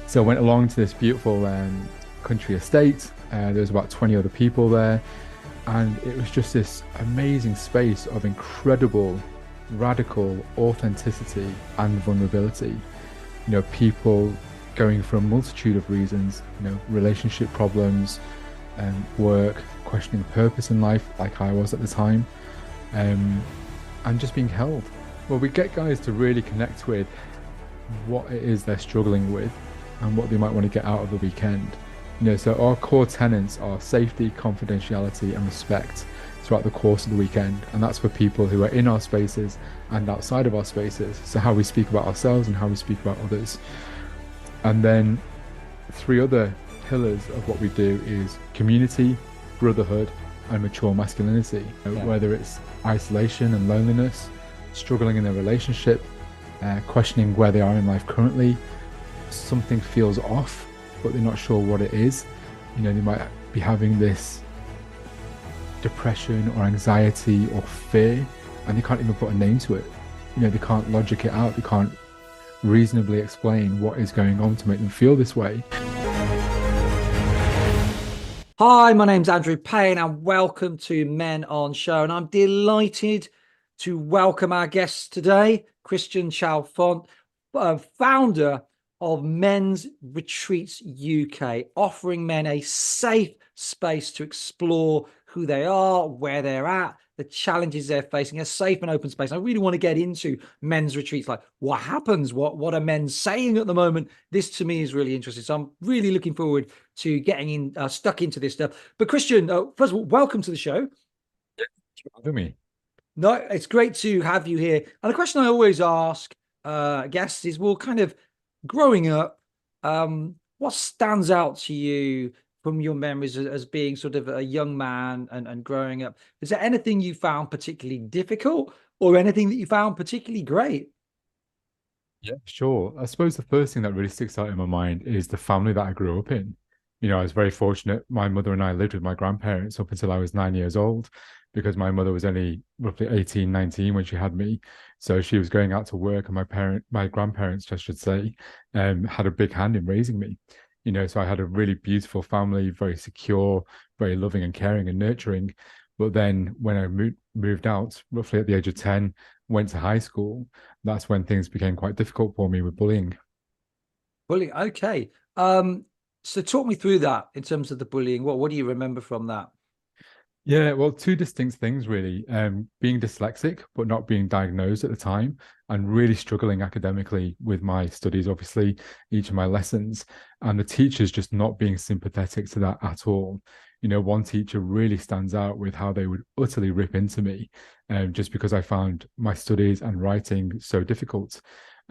So I went along to this beautiful country estate. There was about 20 other people there, and it was just this amazing space of incredible, radical authenticity and vulnerability. People going for a multitude of reasons, relationship problems, work, questioning purpose in life, like I was at the time, and just being held. Well, we get guys to really connect with what it is they're struggling with and what they might want to get out of the weekend. So our core tenets are safety, confidentiality, and respect throughout the course of the weekend. And that's for people who are in our spaces and outside of our spaces. So how we speak about ourselves and how we speak about others. And then 3 other pillars of what we do is community, brotherhood, and mature masculinity. Whether it's isolation and loneliness, struggling in a relationship, questioning where they are in life currently, something feels off, but they're not sure what it is. They might be having this depression or anxiety or fear, and they can't even put a name to it. They can't logic it out. They can't reasonably explain what is going on to make them feel this way. Hi, my name's Andrew Payne and welcome to Men on Show. And I'm delighted to welcome our guest today, Christian Chalfont, founder of Men's Retreats UK, offering men a safe space to explore who they are, where they're at, the challenges they're facing, a safe and open space. I really want to get into men's retreats, like what happens, what are men saying at the moment. This to me is really interesting. So I'm really looking forward to getting stuck into this stuff. But Christian, first of all, welcome to the show. Thanks for having me. No, it's great to have you here. And the question I always ask guests is, well, kind of growing up, what stands out to you from your memories as being sort of a young man and growing up? Is there anything you found particularly difficult or anything that you found particularly great? Yeah, sure. I suppose the first thing that really sticks out in my mind is the family that I grew up in. I was very fortunate. My mother and I lived with my grandparents up until I was 9 years old, because my mother was only roughly 18, 19 when she had me. So she was going out to work, and my grandparents, I should say, had a big hand in raising me. So I had a really beautiful family, very secure, very loving and caring and nurturing. But then when I moved out, roughly at the age of 10, went to high school, that's when things became quite difficult for me with bullying. Bullying, okay. So talk me through that in terms of the bullying. What do you remember from that? Yeah, well, 2 distinct things really. Being dyslexic, but not being diagnosed at the time, and really struggling academically with my studies, obviously, each of my lessons, and the teachers just not being sympathetic to that at all. One teacher really stands out with how they would utterly rip into me, just because I found my studies and writing so difficult.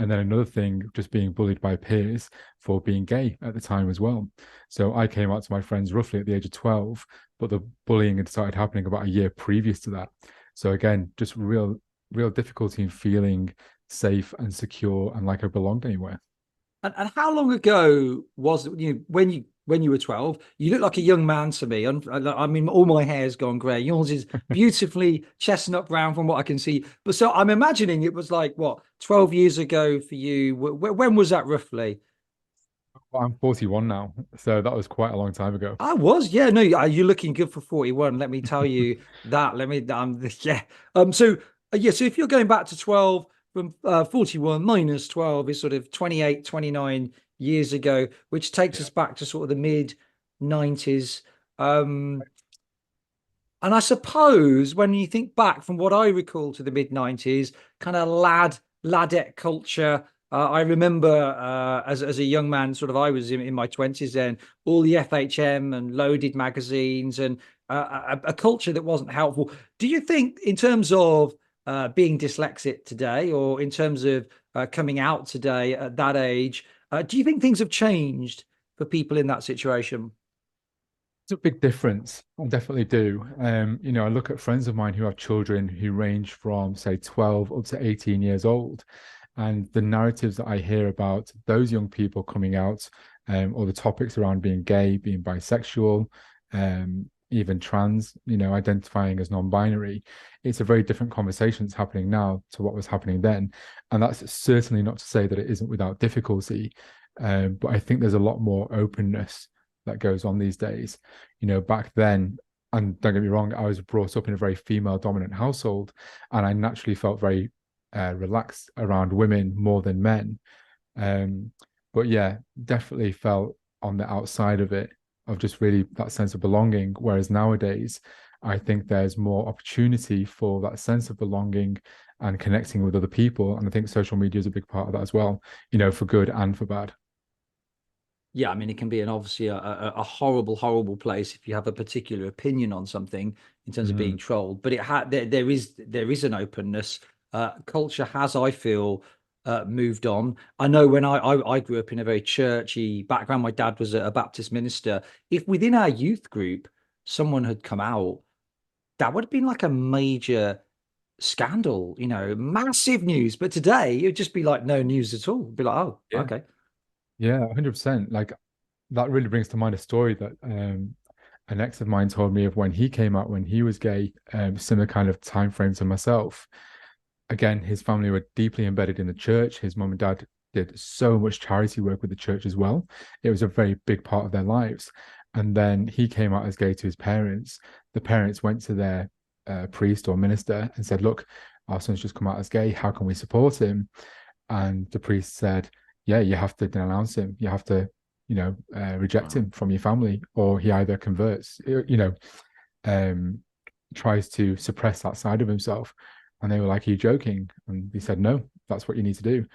And then another thing, just being bullied by peers for being gay at the time as well. So I came out to my friends roughly at the age of 12, but the bullying had started happening about a year previous to that. So again, just real difficulty in feeling safe and secure and like I belonged anywhere. And how long ago was it, when you were 12? You look like a young man to me. I mean, all my hair's gone grey. Yours is beautifully chestnut brown from what I can see. But so I'm imagining it was like, what, 12 years ago for you? When was that roughly? Well, I'm 41 now, so that was quite a long time ago. I was, yeah, no, you're looking good for 41. Let me tell you that. Yeah. So yeah, so if you're going back to 12 from 41 minus 12 is sort of 28, 29 years ago, which takes Yeah. us back to sort of the mid 90s. Um, and I suppose when you think back from what I recall to the mid 90s, kind of ladette culture. I remember as a young man, sort of I was in my 20s then, all the FHM and loaded magazines and a culture that wasn't helpful. Do you think in terms of being dyslexic today or in terms of coming out today at that age, do you think things have changed for people in that situation? It's a big difference. I definitely do. I look at friends of mine who have children who range from, say, 12 up to 18 years old. And the narratives that I hear about those young people coming out, or the topics around being gay, being bisexual, even trans, identifying as non-binary, it's a very different conversation that's happening now to what was happening then. And that's certainly not to say that it isn't without difficulty. But I think there's a lot more openness that goes on these days. Back then, and don't get me wrong, I was brought up in a very female dominant household, and I naturally felt very relaxed around women more than men. But yeah, definitely felt on the outside of it, of just really that sense of belonging. Whereas nowadays, I think there's more opportunity for that sense of belonging and connecting with other people. And I think social media is a big part of that as well, for good and for bad. Yeah, I mean, it can be obviously a horrible, horrible place if you have a particular opinion on something in terms of being Mm, trolled. But there is an openness. Culture has, I feel, moved on. I know when I grew up in a very churchy background. My dad was a Baptist minister. If within our youth group someone had come out, that would have been like a major scandal, massive news. But today it'd just be like no news at all. It'd be like, oh, yeah, okay. yeah, 100%. Like that really brings to mind a story that an ex of mine told me of when he came out when he was gay, similar kind of time frame to myself. Again, his family were deeply embedded in the church. His mom and dad did so much charity work with the church as well. It was a very big part of their lives. And then he came out as gay to his parents. The parents went to their priest or minister and said, "Look, our son's just come out as gay. How can we support him?" And the priest said, "Yeah, you have to denounce him. You have to, reject Wow. him from your family, or he either converts, um, tries to suppress that side of himself." And they were like, "Are you joking?" And he said, "No, that's what you need to do."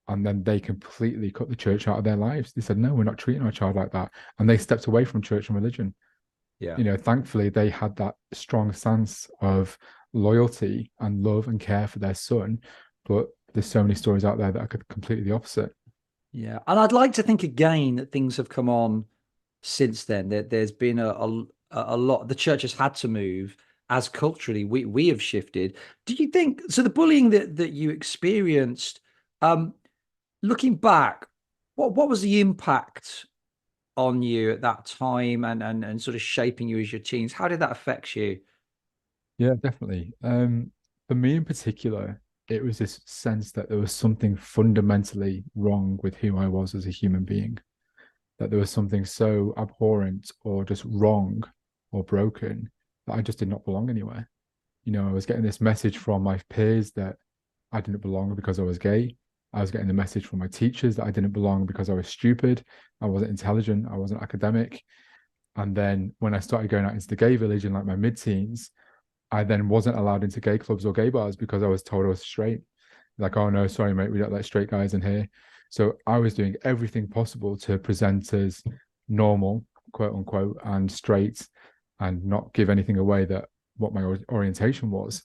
And then they completely cut the church out of their lives. They said, "No, we're not treating our child like that." And they stepped away from church and religion. Yeah. Thankfully, they had that strong sense of loyalty and love and care for their son. But there's so many stories out there that are completely the opposite. Yeah, and I'd like to think again that things have come on since then. There's been a lot. The church has had to move as culturally we have shifted. Do you think so? The bullying that you experienced, um, looking back, what was the impact on you at that time and sort of shaping you as your teens? How did that affect you? Yeah, definitely. For me in particular, it was this sense that there was something fundamentally wrong with who I was as a human being, that there was something so abhorrent or just wrong or broken that I just did not belong anywhere. I was getting this message from my peers that I didn't belong because I was gay. I was getting the message from my teachers that I didn't belong because I was stupid, I wasn't intelligent, I wasn't academic. And then when I started going out into the gay village in like my mid-teens, I then wasn't allowed into gay clubs or gay bars because I was told I was straight. Like, "Oh no, sorry, mate, we don't let straight guys in here." So I was doing everything possible to present as normal, quote unquote, and straight, and not give anything away that what my orientation was.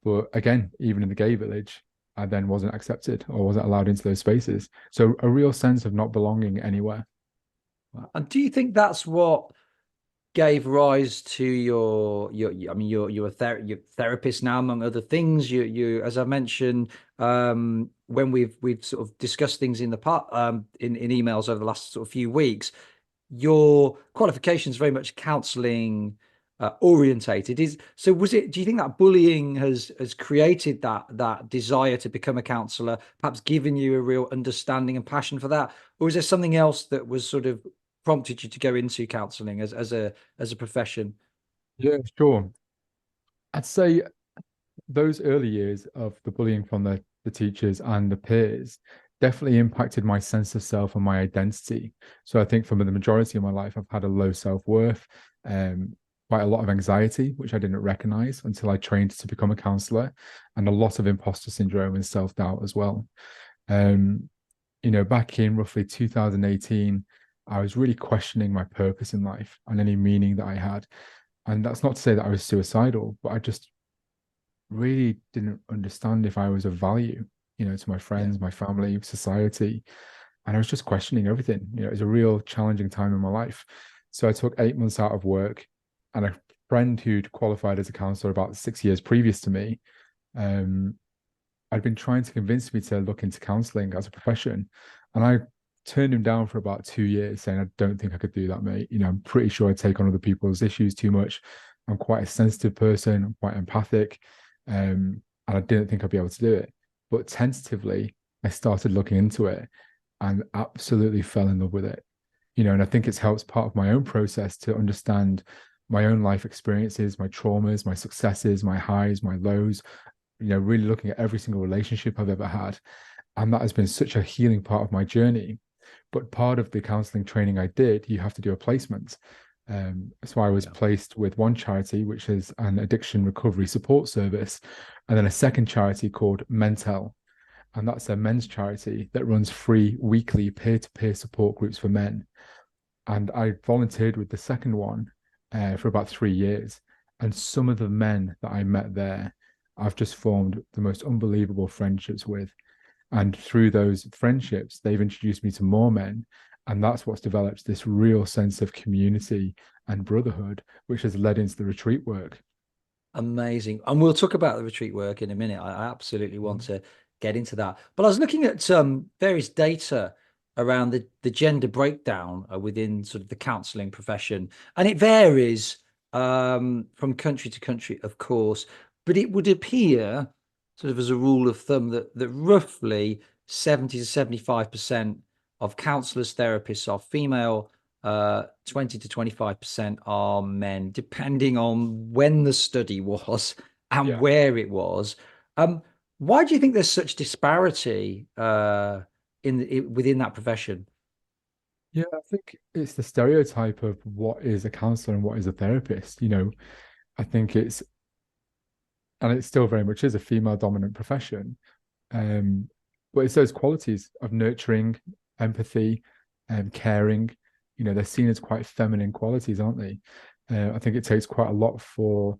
But again, even in the gay village, I then wasn't accepted or wasn't allowed into those spaces. So a real sense of not belonging anywhere. And do you think that's what gave rise to your I mean your therapist now, among other things? You as I mentioned, when we've sort of discussed things in the part in emails over the last sort of few weeks, your qualifications very much counseling orientated. Is so was it Do you think that bullying has created that desire to become a counselor, perhaps given you a real understanding and passion for that? Or is there something else that was sort of prompted you to go into counseling as a profession? Yeah, sure. I'd say those early years of the bullying from the teachers and the peers definitely impacted my sense of self and my identity. So I think for the majority of my life, I've had a low self-worth, um, quite a lot of anxiety, which I didn't recognize until I trained to become a counselor, and a lot of imposter syndrome and self-doubt as well. Um, back in roughly 2018, I was really questioning my purpose in life and any meaning that I had. And that's not to say that I was suicidal, but I just really didn't understand if I was of value, to my Yeah. friends, my family, society. And I was just questioning everything. It was a real challenging time in my life. So I took 8 months out of work, and a friend who'd qualified as a counselor about 6 years previous to me, um, I'd been trying to convince me to look into counseling as a profession. And I turned him down for about 2 years, saying, "I don't think I could do that, mate. I'm pretty sure I take on other people's issues too much. I'm quite a sensitive person, I'm quite empathic. And I didn't think I'd be able to do it." But tentatively, I started looking into it. and absolutely fell in love with it. And I think it's helped part of my own process to understand my own life experiences, my traumas, my successes, my highs, my lows, really looking at every single relationship I've ever had. And that has been such a healing part of my journey. But part of the counseling training I did, you have to do a placement. So I was placed with one charity, which is an addiction recovery support service, and then a second charity called Mentel. And that's a men's charity that runs free weekly peer-to-peer support groups for men. And I volunteered with the second one for about 3 years. And some of the men that I met there, I've just formed the most unbelievable friendships with. And through those friendships, they've introduced me to more men. And that's what's developed this real sense of community and brotherhood, which has led into the retreat work. Amazing. And we'll talk about the retreat work in a minute. I absolutely want to get into that. But I was looking at various data around the gender breakdown within sort of the counselling profession. And it varies from country to country, of course. But it would appear, sort of as a rule of thumb, that roughly 70 to 75% of counsellors, therapists are female, 20 to 25% are men, depending on when the study was and where it was. Why do you think there's such disparity within that profession? Yeah, I think it's the stereotype of what is a counselor and what is a therapist. I think and it still very much is a female dominant profession. But it's those qualities of nurturing, empathy, and caring. They're seen as quite feminine qualities, aren't they? I think it takes quite a lot for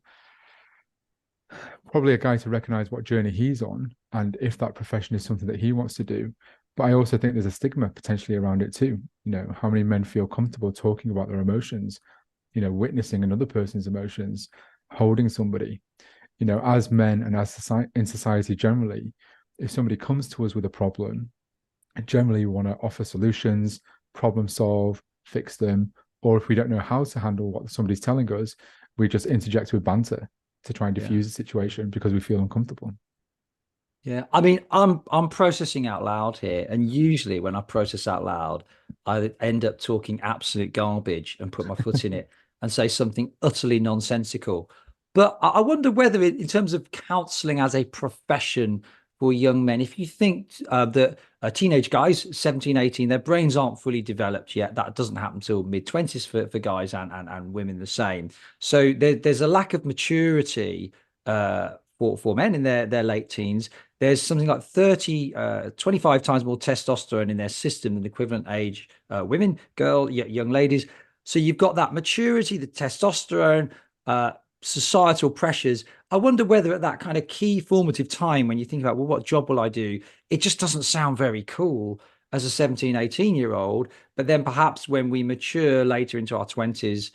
probably a guy to recognize what journey he's on and if that profession is something that he wants to do. But I also think there's a stigma potentially around it too. How many men feel comfortable talking about their emotions, witnessing another person's emotions, holding somebody. As men and as in society generally, if somebody comes to us with a problem, generally we want to offer solutions, problem solve, fix them, or if we don't know how to handle what somebody's telling us, we just interject with banter to try and diffuse the situation because we feel uncomfortable. Yeah, I mean, I'm processing out loud here, and usually when I process out loud, I end up talking absolute garbage and put my foot in it and say something utterly nonsensical. But I wonder whether, in terms of counselling as a profession for young men, if you think that teenage guys, 17, 18, their brains aren't fully developed yet. That doesn't happen till mid-20s for guys and women the same. So there's a lack of maturity for men in their late teens. There's something like 25 times more testosterone in their system than the equivalent age women, young ladies. So you've got that maturity, the testosterone, societal pressures. I wonder whether at that kind of key formative time, when you think about, well, what job will I do? It just doesn't sound very cool as a 17, 18-year-old. But then perhaps when we mature later into our 20s,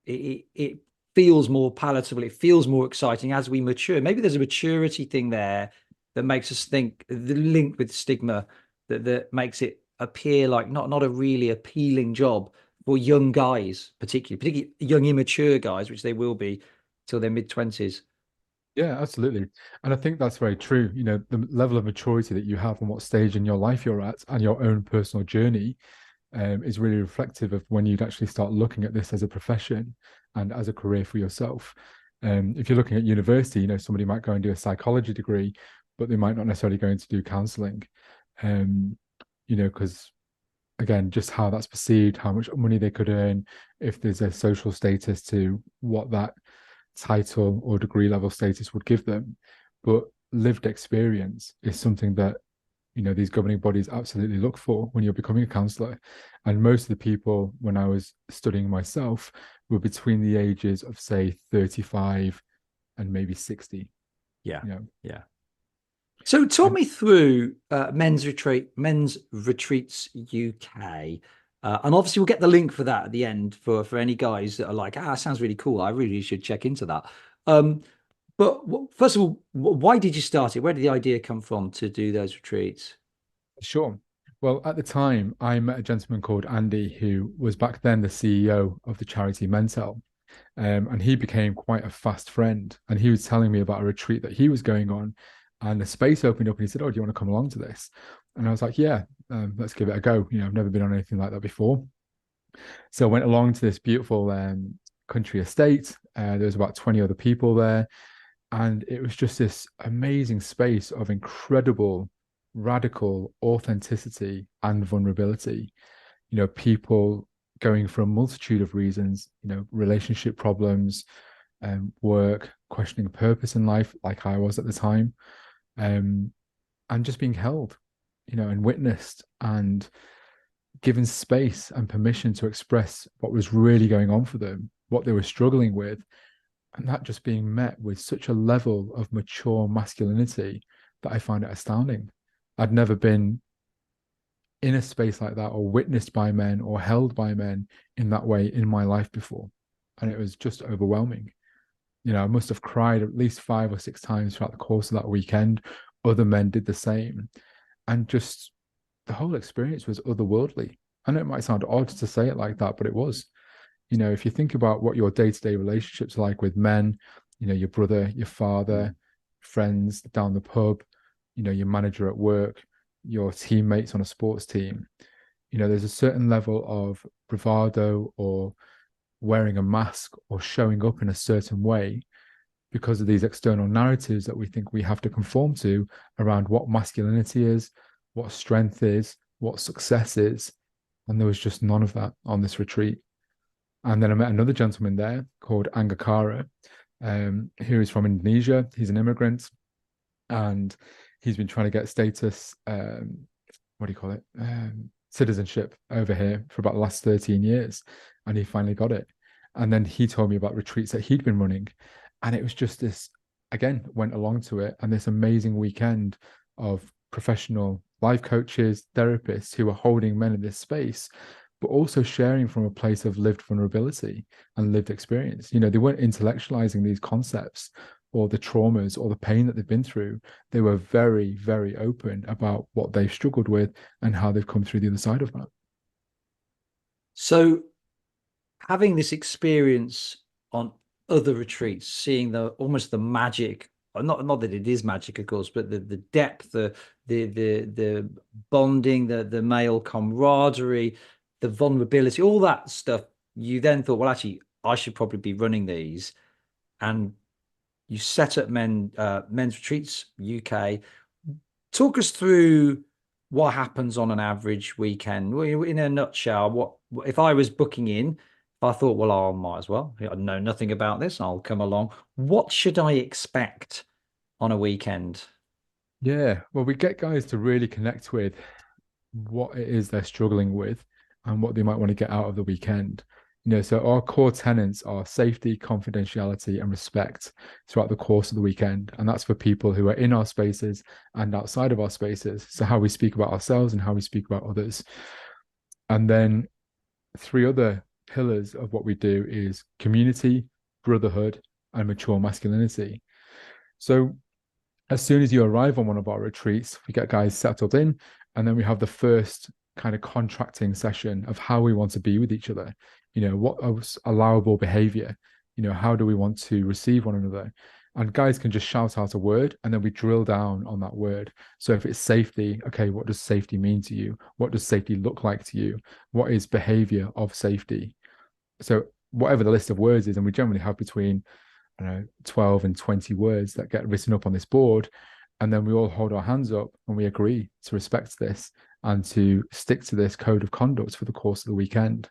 it feels more palatable. It feels more exciting as we mature. Maybe there's a maturity thing there that makes us think, the link with stigma that makes it appear like not a really appealing job for young guys, particularly young immature guys, which they will be till their mid-20s. Yeah, absolutely. And I think that's very true. The level of maturity that you have and what stage in your life you're at and your own personal journey is really reflective of when you'd actually start looking at this as a profession and as a career for yourself. If you're looking at university, somebody might go and do a psychology degree, but they might not necessarily go into do counseling, because again, just how that's perceived, how much money they could earn, if there's a social status to what that title or degree level status would give them. But lived experience is something that these governing bodies absolutely look for when you're becoming a counsellor. And most of the people, when I was studying myself, were between the ages of, say, 35 and maybe 60. Yeah. So talk me through men's retreats UK. And obviously we'll get the link for that at the end for any guys that are like, sounds really cool. I really should check into that. But first of all, why did you start it? Where did the idea come from to do those retreats? Sure. Well, at the time, I met a gentleman called Andy, who was back then the CEO of the charity Mentel. And he became quite a fast friend. And he was telling me about a retreat that he was going on. And the space opened up and he said, "Oh, do you want to come along to this?" And I was like, yeah, let's give it a go. I've never been on anything like that before. So I went along to this beautiful country estate. There was about 20 other people there. And it was just this amazing space of incredible, radical authenticity and vulnerability. People going for a multitude of reasons, relationship problems, work, questioning purpose in life, like I was at the time, and just being held, and witnessed and given space and permission to express what was really going on for them, what they were struggling with, and that just being met with such a level of mature masculinity that I find it astounding. I'd never been in a space like that or witnessed by men or held by men in that way in my life before. And it was just overwhelming. I must have cried at least 5 or 6 times throughout the course of that weekend. Other men did the same. And just the whole experience was otherworldly. I know it might sound odd to say it like that, but it was. If you think about what your day-to-day relationships are like with men, your brother, your father, friends down the pub, your manager at work, your teammates on a sports team, there's a certain level of bravado or wearing a mask or showing up in a certain way because of these external narratives that we think we have to conform to around what masculinity is, what strength is, what success is. And there was just none of that on this retreat. And then I met another gentleman there called Angakara, who is from Indonesia. He's an immigrant, and he's been trying to get status, what do you call it? Citizenship over here for about the last 13 years. And he finally got it. And then he told me about retreats that he'd been running. And it was just this, again, went along to it. And this amazing weekend of professional life coaches, therapists who are holding men in this space, but also sharing from a place of lived vulnerability and lived experience. They weren't intellectualizing these concepts or the traumas or the pain that they've been through. They were very, very open about what they've struggled with and how they've come through the other side of that. So having this experience on other retreats, seeing almost the magic, not that it is magic, of course, but the depth, the bonding, the male camaraderie, the vulnerability, all that stuff, you then thought, well, actually, I should probably be running these. And you set up men's retreats, UK. Talk us through what happens on an average weekend. In a nutshell, what if I was booking in, if I thought, well, I might as well, I know nothing about this, I'll come along. What should I expect on a weekend? Yeah, well, we get guys to really connect with what it is they're struggling with and what they might want to get out of the weekend. So our core tenets are safety, confidentiality, and respect throughout the course of the weekend. And that's for people who are in our spaces and outside of our spaces. So how we speak about ourselves and how we speak about others. And then 3 other pillars of what we do is community, brotherhood, and mature masculinity. So as soon as you arrive on one of our retreats, we get guys settled in, and then we have the first kind of contracting session of how we want to be with each other. What is allowable behavior? How do we want to receive one another? And guys can just shout out a word, and then we drill down on that word. So if it's safety, okay, what does safety mean to you? What does safety look like to you? What is behavior of safety? So whatever the list of words is, and we generally have between 12 and 20 words that get written up on this board. And then we all hold our hands up and we agree to respect this and to stick to this code of conduct for the course of the weekend.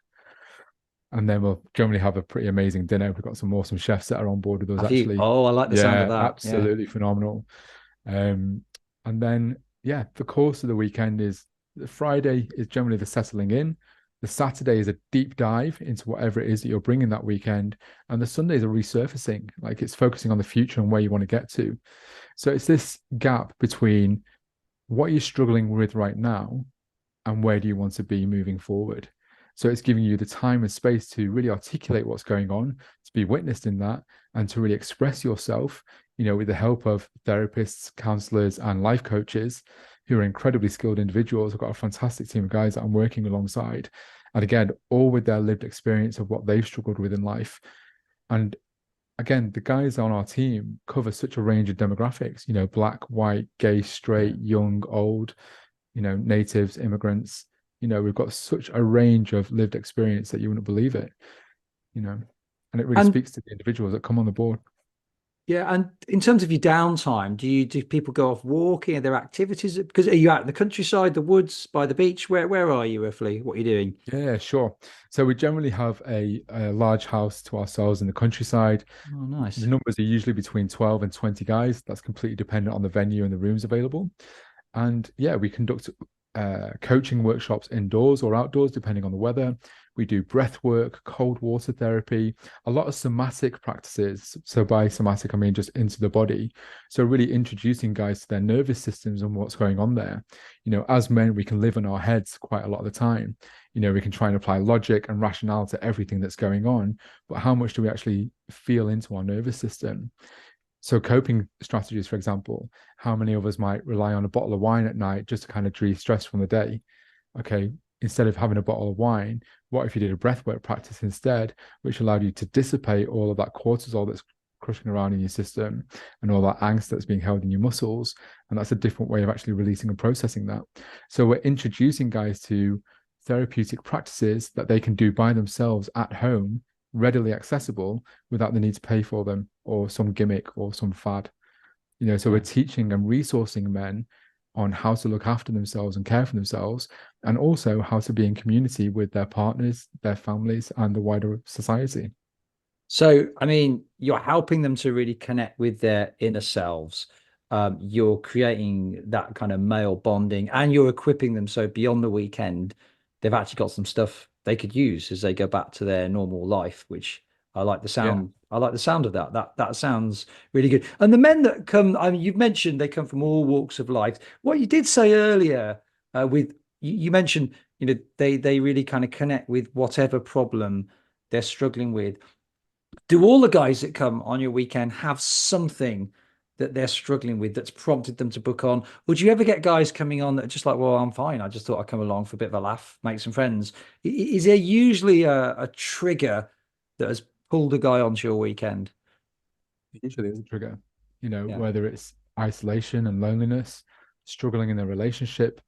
And then we'll generally have a pretty amazing dinner. We've got some awesome chefs that are on board with us, actually. Oh, I like the sound of that. Absolutely phenomenal. And then, the course of the weekend is the Friday is generally the settling in. The Saturday is a deep dive into whatever it is that you're bringing that weekend. And the Sunday is a resurfacing, like it's focusing on the future and where you want to get to. So it's this gap between what you're struggling with right now and where do you want to be moving forward. So it's giving you the time and space to really articulate what's going on, to be witnessed in that, and to really express yourself, with the help of therapists, counselors, and life coaches who are incredibly skilled individuals. I've got a fantastic team of guys that I'm working alongside. And again, all with their lived experience of what they've struggled with in life. And again, the guys on our team cover such a range of demographics, black, white, gay, straight, young, old, natives, immigrants. We've got such a range of lived experience that you wouldn't believe it, and it really And speaks to the individuals that come on the board. yeah, and in terms of your downtime, do people go off walking? Are there activities? Because are you out in the countryside, the woods, by the beach? Where are you roughly? What are you doing? Yeah, sure. So we generally have a large house to ourselves in the countryside. Oh, The nice. numbers are usually between 12 and 20 guys. That's completely dependent on the venue and the rooms available. And yeah, we conduct coaching workshops indoors or outdoors, depending on the weather. We do breath work, cold water therapy, a lot of somatic practices. So by somatic, I mean just into the body. So really introducing guys to their nervous systems and what's going on there. As men, we can live in our heads quite a lot of the time. We can try and apply logic and rationale to everything that's going on, but how much do we actually feel into our nervous system? So coping strategies, for example, how many of us might rely on a bottle of wine at night just to kind of de-stress from the day? Okay, instead of having a bottle of wine, what if you did a breathwork practice instead, which allowed you to dissipate all of that cortisol that's crushing around in your system and all that angst that's being held in your muscles? And that's a different way of actually releasing and processing that. So we're introducing guys to therapeutic practices that they can do by themselves at home, readily accessible, without the need to pay for them or some gimmick or some fad. So we're teaching and resourcing men on how to look after themselves and care for themselves, and also how to be in community with their partners, their families, and the wider society. So, I mean, you're helping them to really connect with their inner selves. You're creating that kind of male bonding, and you're equipping them so beyond the weekend, they've actually got some stuff they could use as they go back to their normal life, which I like the Yeah. sound. I like the sound of that. That sounds really good. And the men that come, I mean, you've mentioned they come from all walks of life. What you did say earlier, with you mentioned, they really kind of connect with whatever problem they're struggling with. Do all the guys that come on your weekend have something that they're struggling with that's prompted them to book on? Would you ever get guys coming on that are just like, well, I'm fine. I just thought I'd come along for a bit of a laugh, make some friends. Is there usually a trigger that has pulled a guy onto your weekend? Usually there's a trigger, Yeah. whether it's isolation and loneliness, struggling in their relationship,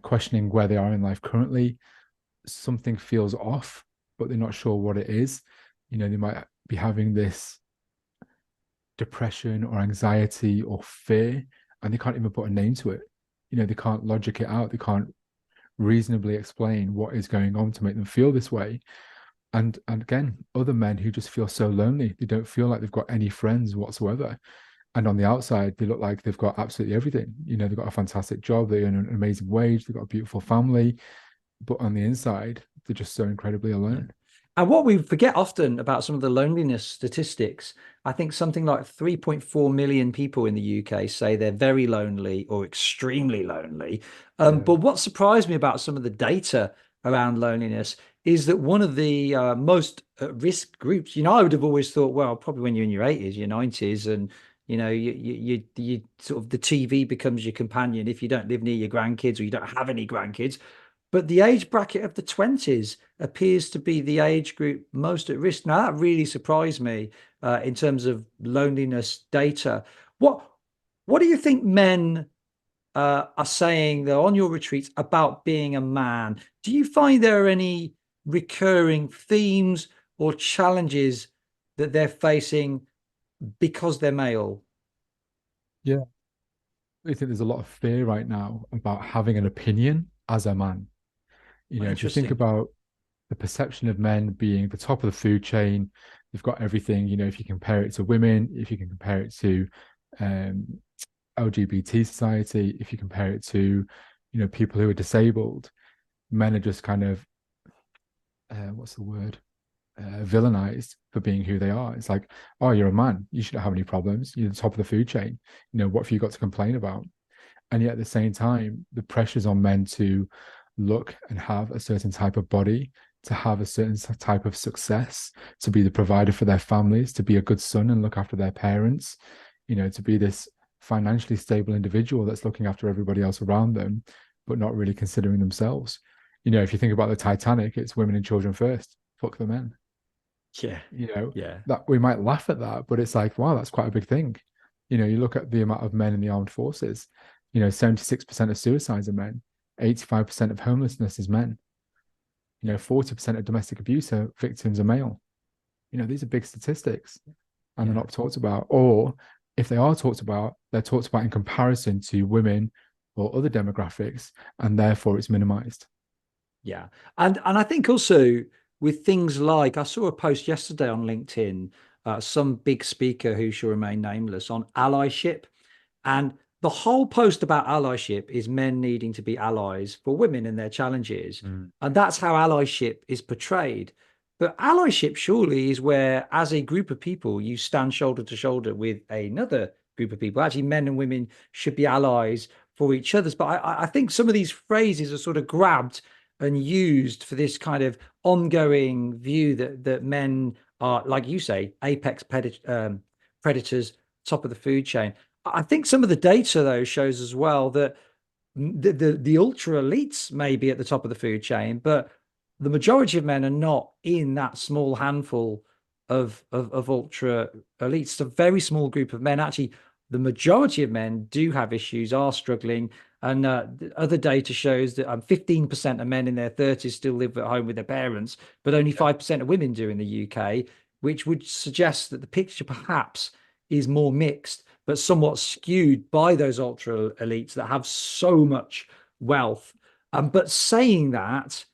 questioning where they are in life currently. Something feels off, but they're not sure what it is. They might be having this depression or anxiety or fear, and they can't even put a name to it. They can't logic it out. They can't reasonably explain what is going on to make them feel this way. And again, other men who just feel so lonely, they don't feel like they've got any friends whatsoever. And on the outside, they look like they've got absolutely everything. They've got a fantastic job, they earn an amazing wage, they've got a beautiful family, but on the inside, they're just so incredibly Yeah. alone. And what we forget often about some of the loneliness statistics, I think something like 3.4 million people in the UK say they're very lonely or extremely lonely. Yeah. But what surprised me about some of the data around loneliness is that one of the most at risk groups, I would have always thought, well, probably when you're in your 80s, your 90s, and you sort of the TV becomes your companion if you don't live near your grandkids or you don't have any grandkids. But the age bracket of the 20s appears to be the age group most at risk. Now, that really surprised me in terms of loneliness data. What what do you think men are saying though on your retreats about being a man? Do you find there are any recurring themes or challenges that they're facing because they're male? Yeah. I think there's a lot of fear right now about having an opinion as a man. If you think Interesting. about the perception of men being the top of the food chain, they've got everything. If you compare it to women, if you can compare it to um, LGBT society, if you compare it to, people who are disabled, men are just kind of, what's the word? Villainized for being who they are. It's like, oh, you're a man. You shouldn't have any problems. You're the top of the food chain. What have you got to complain about? And yet at the same time, the pressures on men to look and have a certain type of body, to have a certain type of success, to be the provider for their families, to be a good son and look after their parents, to be this financially stable individual that's looking after everybody else around them, but not really considering themselves. If you think about the Titanic, it's women and children first. Fuck the men. Yeah. You know, Yeah. that we might laugh at that, but it's like, wow, that's quite a big thing. You look at the amount of men in the armed forces, 76% of suicides are men, 85% of homelessness is men, 40% of domestic abuse victims are male. These are big statistics, and they're not talked about. Or if they are talked about, they're talked about in comparison to women or other demographics, and therefore it's minimized. Yeah. And I think also with things like, I saw a post yesterday on LinkedIn, some big speaker who shall remain nameless, on allyship. And the whole post about allyship is men needing to be allies for women and their challenges. And that's how allyship is portrayed. But allyship surely is where, as a group of people, you stand shoulder to shoulder with another group of people. Actually, men and women should be allies for each other's. But I think some of these phrases are sort of grabbed and used for this kind of ongoing view that men are, like you say, apex predators, top of the food chain. I think some of the data, though, shows as well that the ultra elites may be at the top of the food chain, but the majority of men are not in that small handful of ultra elites. It's a very small group of men. Actually, the majority of men do have issues, are struggling. And other data shows that 15% of men in their 30s still live at home with their parents, but only 5% of women do in the UK, which would suggest that the picture perhaps is more mixed, but somewhat skewed by those ultra elites that have so much wealth. But saying that,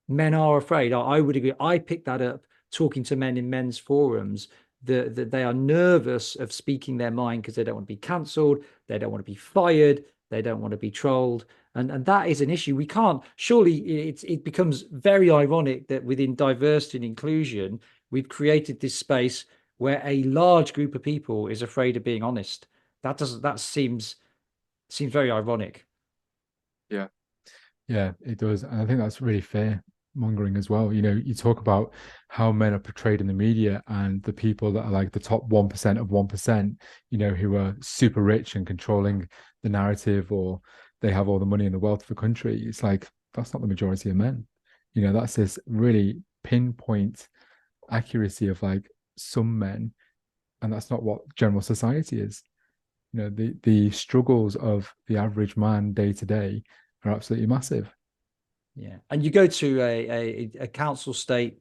men are afraid. I would agree. I picked that up talking to men in men's forums, that they are nervous of speaking their mind because they don't want to be cancelled, they don't want to be fired, they don't want to be trolled. And that is an issue. We can't, surely it becomes very ironic that within diversity and inclusion, we've created this space where a large group of people is afraid of being honest. That seems very ironic. Yeah, it does. And I think that's really fair mongering as well. You talk about how men are portrayed in the media, and the people that are like the top 1% of 1%, who are super rich and controlling the narrative, or they have all the money and the wealth of the country. It's like, that's not the majority of men. That's this really pinpoint accuracy of like some men, and that's not what general society is. The struggles of the average man day to day are absolutely massive. Yeah, and you go to a council state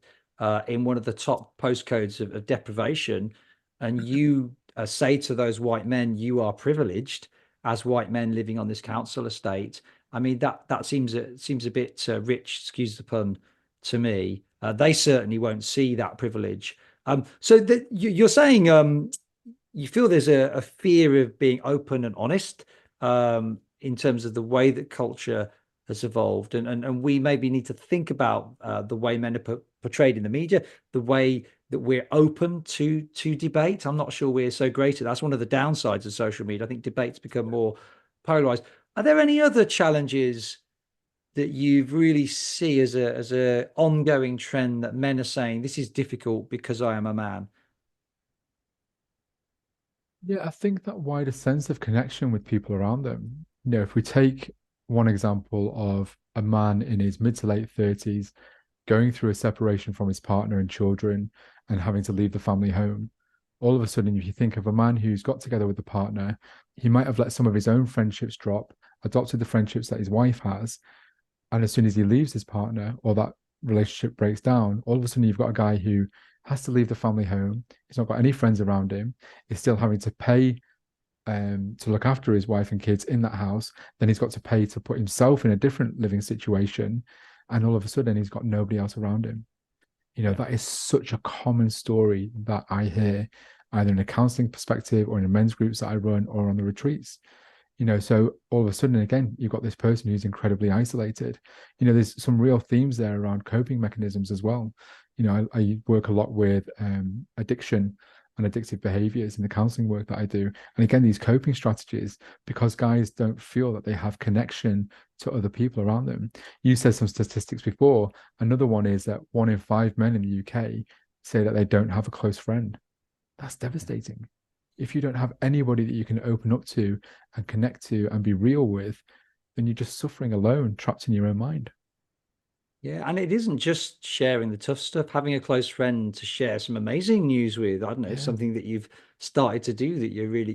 in one of the top postcodes of deprivation, and you say to those white men, "You are privileged as white men living on this council estate." I mean, that seems a bit rich, excuse the pun, to me. They certainly won't see that privilege. So you're saying you feel there's a fear of being open and honest in terms of the way that culture has evolved, and we maybe need to think about the way men are portrayed in the media, the way that we're open to debate. I'm not sure we're so great at that. That's one of the downsides of social media. I think debates become more polarized. Are there any other challenges that you really see as a ongoing trend that men are saying, this is difficult because I am a man? Yeah, I think that wider sense of connection with people around them. If we take one example of a man in his mid to late 30s going through a separation from his partner and children and having to leave the family home, all of a sudden, if you think of a man who's got together with the partner, he might have let some of his own friendships drop, adopted the friendships that his wife has, and as soon as he leaves his partner or that relationship breaks down, all of a sudden you've got a guy who has to leave the family home. He's not got any friends around him. He's still having to pay to look after his wife and kids in that house. Then he's got to pay to put himself in a different living situation. And all of a sudden he's got nobody else around him. That is such a common story that I hear either in a counseling perspective or in the men's groups that I run or on the retreats. So all of a sudden, again, you've got this person who's incredibly isolated. There's some real themes there around coping mechanisms as well. I work a lot with addiction and addictive behaviors in the counseling work that I do. And again, these coping strategies, because guys don't feel that they have connection to other people around them. You said some statistics before. Another one is that 1 in 5 men in the UK say that they don't have a close friend. That's devastating. If you don't have anybody that you can open up to and connect to and be real with, then you're just suffering alone, trapped in your own mind. Yeah, and it isn't just sharing the tough stuff, having a close friend to share some amazing news with. I don't know, Yeah. something that you've started to do that you're really,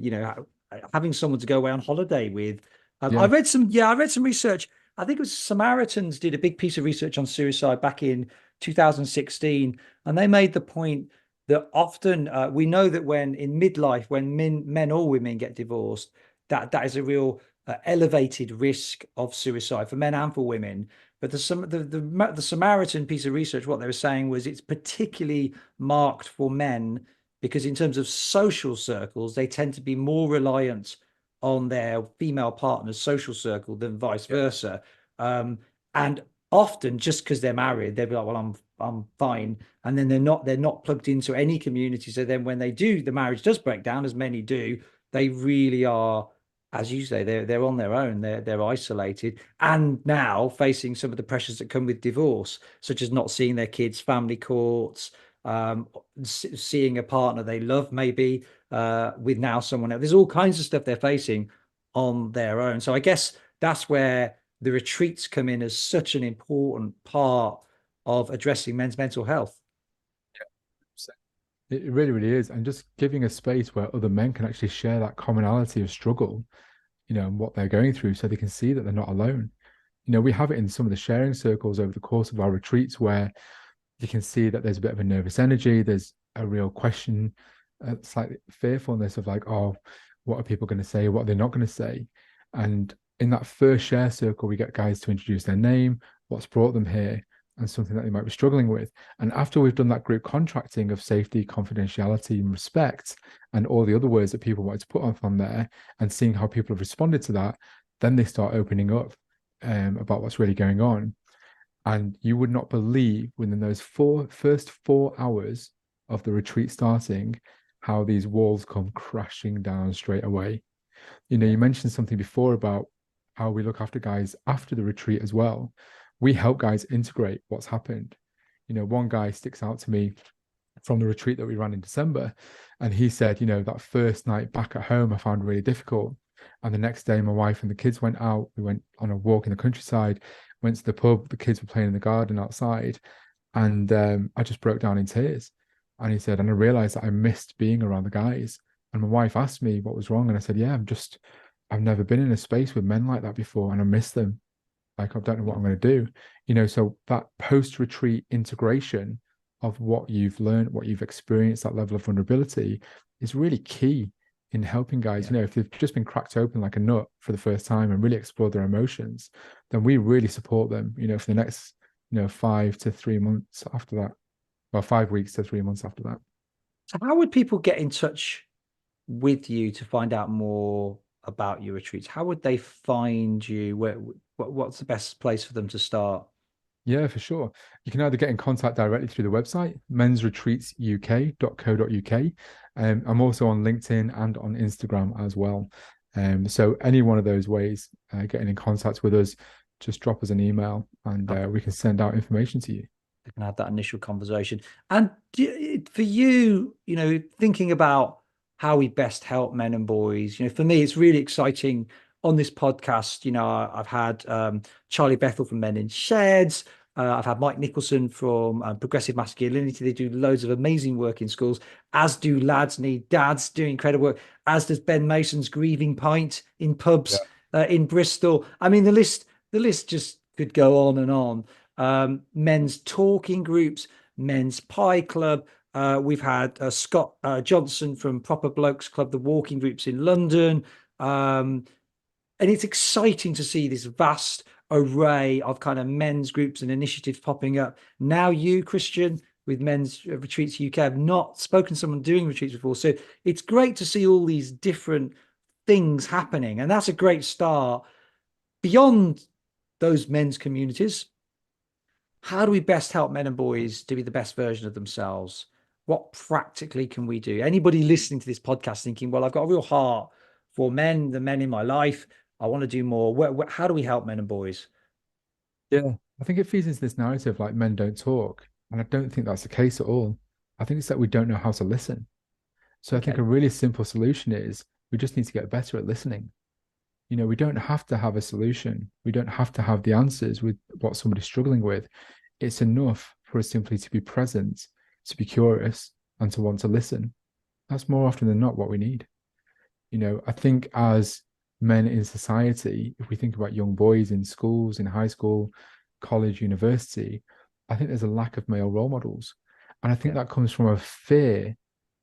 having someone to go away on holiday with. I Yeah. read some research. I think it was Samaritans did a big piece of research on suicide back in 2016, and they made the point that often we know that when in midlife, when men or women get divorced, that is a real elevated risk of suicide for men and for women. But the Samaritan piece of research, what they were saying was it's particularly marked for men because in terms of social circles, they tend to be more reliant on their female partner's social circle than vice versa. And often just because they're married, they'll be like, well, I'm fine. And then they're not plugged into any community. So then when they do, the marriage does break down, as many do, they really are, as you say, they're on their own, they're isolated, and now facing some of the pressures that come with divorce, such as not seeing their kids, family courts, seeing a partner they love, maybe with now someone else. There's all kinds of stuff they're facing on their own. So I guess that's where the retreats come in as such an important part of addressing men's mental health. It really, really is. And just giving a space where other men can actually share that commonality of struggle, and what they're going through so they can see that they're not alone. We have it in some of the sharing circles over the course of our retreats where you can see that there's a bit of a nervous energy. There's a real question, slightly fearfulness of like, oh, what are people going to say? What are they not going to say? And in that first share circle, we get guys to introduce their name, what's brought them here, and something that they might be struggling with. And after we've done that group contracting of safety, confidentiality, and respect, and all the other words that people wanted to put on there, and seeing how people have responded to that, then they start opening up about what's really going on. And you would not believe within those first 4 hours of the retreat starting, how these walls come crashing down straight away. You mentioned something before about how we look after guys after the retreat as well. We help guys integrate what's happened. One guy sticks out to me from the retreat that we ran in December, and he said, that first night back at home, I found really difficult. And the next day, my wife and the kids went out. We went on a walk in the countryside, went to the pub. The kids were playing in the garden outside, and I just broke down in tears. And he said, and I realized that I missed being around the guys. And my wife asked me what was wrong, and I said, yeah, I've never been in a space with men like that before, and I miss them. Like, I don't know what I'm going to do. So that post-retreat integration of what you've learned, what you've experienced, that level of vulnerability is really key in helping guys. If they've just been cracked open like a nut for the first time and really explored their emotions, then we really support them, for the next, 5 to 3 months after that. Well, 5 weeks to 3 months after that. So how would people get in touch with you to find out more about your retreats? How would they find you? What's the best place for them to start? Yeah, for sure. You can either get in contact directly through the website, mensretreatsuk.co.uk. I'm also on LinkedIn and on Instagram as well. So any one of those ways, getting in contact with us, just drop us an email and we can send out information to you. They can have that initial conversation. And for you, thinking about how we best help men and boys, for me, it's really exciting on this podcast. I've had Charlie Bethel from Men in Sheds. I've had Mike Nicholson from Progressive Masculinity. They do loads of amazing work in schools, as do Lads Need Dads, doing incredible work, as does Ben Mason's Grieving Pint in pubs in Bristol. I mean, the list just could go on and on. Men's talking groups, men's pie club. We've had Scott Johnson from Proper Blokes Club, the walking groups in London. And it's exciting to see this vast array of kind of men's groups and initiatives popping up. Now you, Christian, with Men's Retreats UK, have not spoken to someone doing retreats before. So it's great to see all these different things happening. And that's a great start. Beyond those men's communities, how do we best help men and boys to be the best version of themselves? What practically can we do? Anybody listening to this podcast thinking, well, I've got a real heart for men, the men in my life, I want to do more. How do we help men and boys? Yeah, I think it feeds into this narrative like men don't talk. And I don't think that's the case at all. I think it's that we don't know how to listen. So I think a really simple solution is we just need to get better at listening. We don't have to have a solution. We don't have to have the answers with what somebody's struggling with. It's enough for us simply to be present, to be curious, and to want to listen. That's more often than not what we need. I think as men in society, if we think about young boys in schools, in high school, college, university, I think there's a lack of male role models. And I think Yeah. that comes from a fear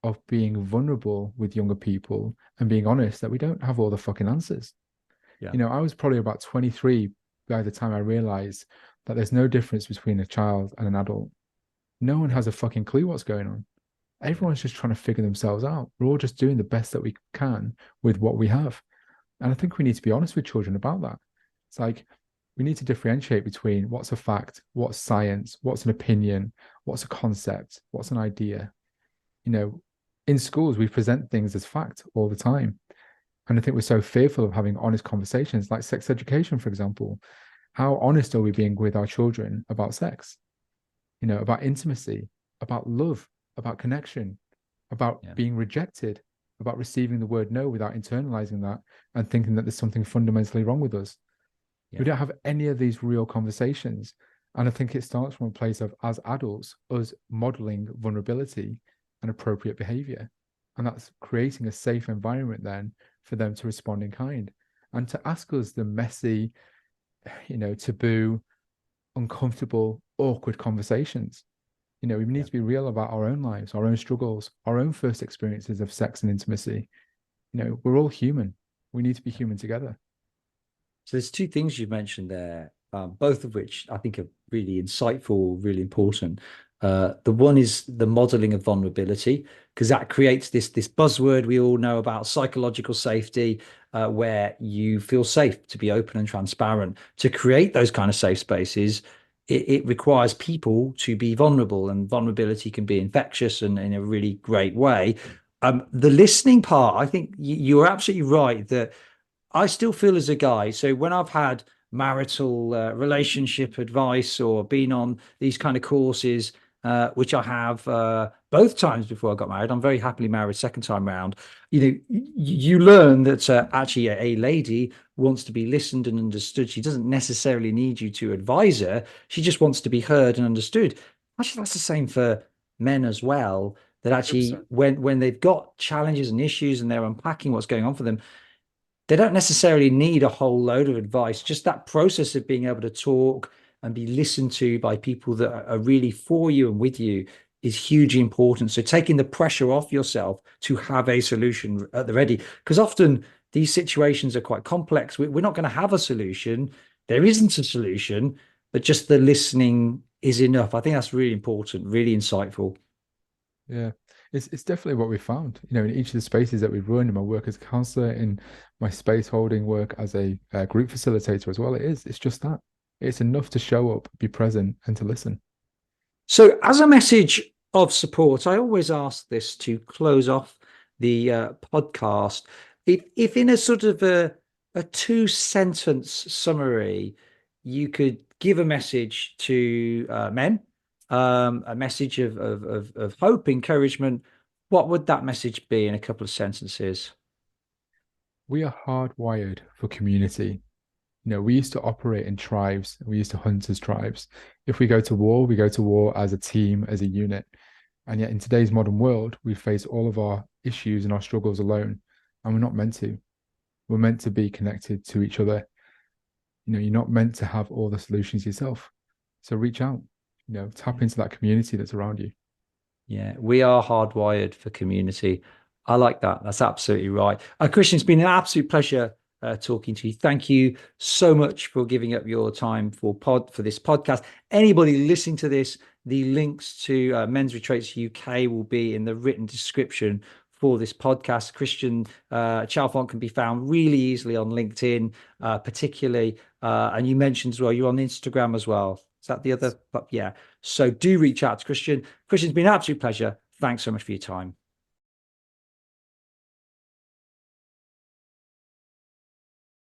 of being vulnerable with younger people and being honest that we don't have all the fucking answers. Yeah. I was probably about 23 by the time I realized that there's no difference between a child and an adult. No one Yeah. has a fucking clue what's going on. Yeah. Everyone's just trying to figure themselves out. We're all just doing the best that we can with what we have. And I think we need to be honest with children about that. It's like we need to differentiate between what's a fact, what's science, what's an opinion, what's a concept, what's an idea. You know, in schools, we present things as fact all the time. And I think we're so fearful of having honest conversations, like sex education, for example. How honest are we being with our children about sex? About intimacy, about love, about connection, about Yeah. being rejected, about receiving the word no without internalizing that and thinking that there's something fundamentally wrong with us. We Yeah. don't have any of these real conversations. And I think it starts from a place of, as adults, us modeling vulnerability and appropriate behavior. And that's creating a safe environment then for them to respond in kind and to ask us the messy, taboo, uncomfortable, awkward conversations. We need Yeah. to be real about our own lives, our own struggles, our own first experiences of sex and intimacy. We're all human. We need to be human together. So there's two things you've mentioned there, both of which I think are really insightful, really important. The one is the modeling of vulnerability, because that creates this buzzword we all know about, psychological safety, where you feel safe to be open and transparent. To create those kind of safe spaces, it requires people to be vulnerable, and vulnerability can be infectious and in a really great way. The listening part, I think you're absolutely right that I still feel as a guy. So when I've had marital relationship advice or been on these kind of courses, which I have both times before I got married, I'm very happily married second time round. You learn that actually a lady wants to be listened and understood. She doesn't necessarily need you to advise her. She just wants to be heard and understood. Actually, that's the same for men as well. That actually, 100%. when they've got challenges and issues and they're unpacking what's going on for them, they don't necessarily need a whole load of advice. Just that process of being able to talk and be listened to by people that are really for you and with you is hugely important. So taking the pressure off yourself to have a solution at the ready, because often these situations are quite complex. We're not going to have a solution. There isn't a solution, but just the listening is enough. I think that's really important, really insightful. Yeah, it's definitely what we found. In each of the spaces that we've run, in my work as a counselor, in my space holding work as a group facilitator as well. It's just that. It's enough to show up, be present, and to listen. So, as a message of support, I always ask this to close off the podcast. If in a sort of a two-sentence summary, you could give a message to men, a message of hope, encouragement, what would that message be in a couple of sentences? We are hardwired for community. We used to operate in tribes. We used to hunt as tribes. If we go to war, we go to war as a team, as a unit. And yet in today's modern world, we face all of our issues and our struggles alone. And we're not meant to. We're meant to be connected to each other. You're not meant to have all the solutions yourself. So reach out, tap into that community that's around you. Yeah, we are hardwired for community. I like that. That's absolutely right. Christian, it's been an absolute pleasure talking to you. Thank you so much for giving up your time for this podcast. Anybody listening to this, the links to Men's Retreats UK will be in the written description for this podcast. Christian Chalfont can be found really easily on LinkedIn, particularly. And you mentioned as well, you're on Instagram as well. Is that the other? But yeah. So do reach out to Christian. Christian, it's been an absolute pleasure. Thanks so much for your time.